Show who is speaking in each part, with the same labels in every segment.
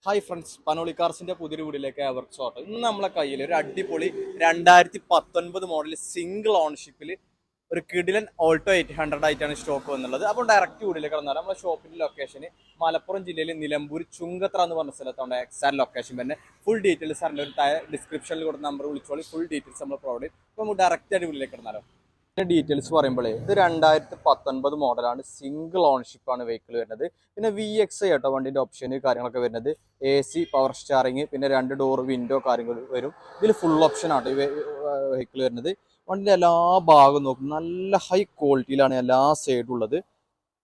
Speaker 1: Hi friends, Panoli കാർസിന്റെ പുതിയൊരു വീഡിയോയിലേക്ക് ഏവർക്കും സ്വാഗതം. ഇന്ന് നമ്മളെ കയ്യിൽ ഒരു അടിപൊളി 2019 മോഡൽ സിംഗിൾ ഓൺഷിപ്പിൽ ഒരു കിഡിലൻ ഓൾട്ടോ 800 ആയിട്ടാണ് സ്റ്റോക്ക് വന്നുള്ളത്. അപ്പോൾ ഡയറക്റ്റ് വീഡിയോയിലേക്ക് കടന്നാൽ നമ്മുടെ ഷോപ്പിന്റെ ലൊക്കേഷന് മലപ്പുറം ജില്ലയിൽ നിലമ്പൂർ ചുങ്കത്ര എന്ന് പറഞ്ഞ സ്ഥലത്താണ് എക്സാക്ട് ലൊക്കേഷൻ തന്നെ. ഫുൾ ഡീറ്റെയിൽസ് അറിഞ്ഞ ഒരു ഡിസ്ക്രിപ്ഷനിൽ കൊടുത്ത നമ്പർ വിളിച്ചോളി. ഫുൾ ഡീറ്റെയിൽസ് നമ്മൾ പ്രൊവൈഡ് ചെയ്യും. അപ്പോൾ നമുക്ക് ഡയറക്റ്റ് ആയിട്ട് വീഡിയോയിലേക്ക് കടന്നാലോ. ഡീറ്റെയിൽസ് പറയുമ്പോഴേ ഇത് 2019 മോഡലാണ്, സിംഗിൾ ഓൺഷിപ്പ് ആണ് വെഹിക്കിൾ വരുന്നത്. പിന്നെ VXi കേട്ടോ വണ്ടിന്റെ ഓപ്ഷന് കാര്യങ്ങളൊക്കെ വരുന്നത്. AC, പവർ സ്റ്റാറിങ്, പിന്നെ 2 ഡോർ വിൻഡോ കാര്യങ്ങൾ വരും. ഇതിൽ ഫുൾ ഓപ്ഷൻ ആണ് ഈ വെഹിക്കിൾ വരുന്നത്. വണ്ടിന്റെ എല്ലാ ഭാഗവും നോക്കും നല്ല ഹൈ ക്വാളിറ്റിയിലാണ് എല്ലാ സൈഡും ഉള്ളത്.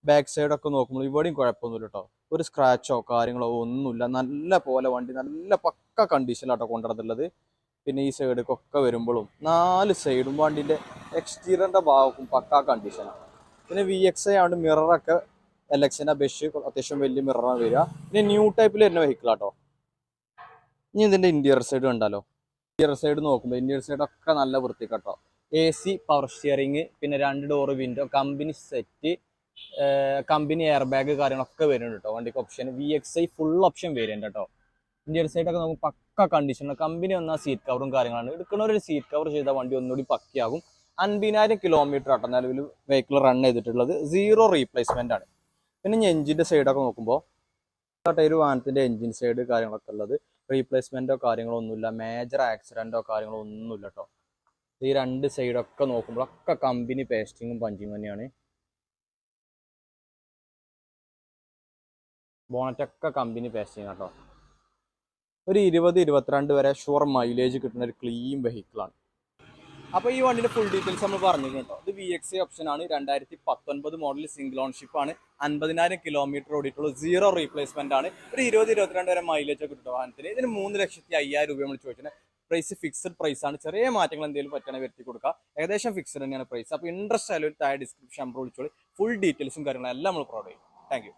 Speaker 1: ബാക്ക് സൈഡൊക്കെ നോക്കുമ്പോൾ ഇവിടെയും കുഴപ്പമൊന്നുമില്ല കേട്ടോ. ഒരു സ്ക്രാച്ചോ കാര്യങ്ങളോ ഒന്നുമില്ല. നല്ല പോലെ വണ്ടി നല്ല പക്ക കണ്ടീഷനിലാട്ടോ കൊണ്ടുവരുന്നുള്ളത്. പിന്നെ ഈ സൈഡിലേക്കൊക്കെ വരുമ്പോഴും 4 സൈഡും വണ്ടിൻ്റെ എക്സ്റ്റീരിയറിൻ്റെ ഭാഗവും പക്കാ കണ്ടീഷനാണ്. പിന്നെ VXi ആണ്ട് മിററൊക്കെ LXനെ അപേക്ഷിച്ച് അത്യാവശ്യം വലിയ മിററാണ് വരിക. പിന്നെ ന്യൂ ടൈപ്പിൽ വരുന്ന വെഹിക്കിളാട്ടോ. ഇനി ഇതിൻ്റെ ഇന്റീരിയർ സൈഡ് കണ്ടാലോ. ഇന്റീരിയർ സൈഡ് നോക്കുമ്പോൾ ഇന്റീരിയർ സൈഡൊക്കെ നല്ല വൃത്തിക്കട്ടോ. AC, പവർ സ്റ്റിയറിങ്, പിന്നെ 2 door window, company set, company air bag കാര്യങ്ങളൊക്കെ വരുന്നുണ്ട് കേട്ടോ വണ്ടിക്ക് option. VXi full option variant കേട്ടോ. ഇന്ത്യൻ സൈഡൊക്കെ നമുക്ക് പക്ക കണ്ടീഷനാണ്. കമ്പനി വന്നാൽ സീറ്റ് കവറും കാര്യങ്ങളാണ്. എടുക്കുന്നവരൊരു സീറ്റ് കവർ ചെയ്താൽ വണ്ടി ഒന്നുകൂടി പക്കയാകും. 50,000 കിലോമീറ്റർ ആട്ടോ നിലവിൽ വെഹിക്കിൾ റൺ ചെയ്തിട്ടുള്ളത്. 0 റീപ്ലേസ്മെന്റ് ആണ്. പിന്നെ ഇനി എഞ്ചിന്റെ സൈഡൊക്കെ നോക്കുമ്പോൾ ഒരു വാഹനത്തിന്റെ എഞ്ചിൻ സൈഡ് കാര്യങ്ങളൊക്കെ ഉള്ളത്. റീപ്ലേസ്മെന്റോ കാര്യങ്ങളോ ഒന്നുമില്ല. മേജർ ആക്സിഡന്റോ കാര്യങ്ങളോ ഒന്നുമില്ല കേട്ടോ. ഈ 2 സൈഡൊക്കെ നോക്കുമ്പോഴൊക്കെ കമ്പനി പേസ്റ്റിങ്ങും പഞ്ചിങ്ങും തന്നെയാണ്. ബോണറ്റൊക്കെ കമ്പനി പേസ്റ്റിങ് കേട്ടോ. ഒരു 20-22 വരെ ഷുവർ മൈലേജ് കിട്ടുന്ന ഒരു ക്ലീൻ വെഹിക്കിളാണ്. അപ്പോൾ ഈ വണ്ടിയുടെ ഫുൾ ഡീറ്റെയിൽസ് നമ്മൾ പറഞ്ഞിട്ടുണ്ട് കേട്ടോ. ഇത് VXi ഓപ്ഷൻ ആണ്. 2019 മോഡൽ സിംഗിൾ ഓൺഷിപ്പ് ആണ്. 50,000 കിലോമീറ്റർ ഓടിയിട്ടുള്ളൂ. 0 റീപ്ലേസ്മെന്റ് ആണ്. ഒരു 20-22 വരെ മൈലേജ് ഒക്കെ കിട്ടും വാഹനത്തിന്. ഇതിന് 3,05,000 രൂപ നമ്മൾ ചോദിക്കുന്നത്. പ്രൈസ് ഫിക്സഡ് പ്രൈസ് ആണ്. ചെറിയ മാറ്റങ്ങൾ എന്തെങ്കിലും പറ്റുകയാണെങ്കിൽ വരുത്തി കൊടുക്കുക. ഏകദേശം ഫിക്സഡ് തന്നെയാണ് പ്രൈസ്. അപ്പോൾ ഇൻട്രസ്റ്റ് ആയാലും താഴെ ഡിസ്ക്രിപ്ഷൻ നമ്പർ വിളിച്ചോളി. ഫുൾ ഡീറ്റെയിൽസും കാര്യങ്ങളും എല്ലാം നമ്മൾ പ്രൊവൈഡ് ചെയ്യും. Thank you.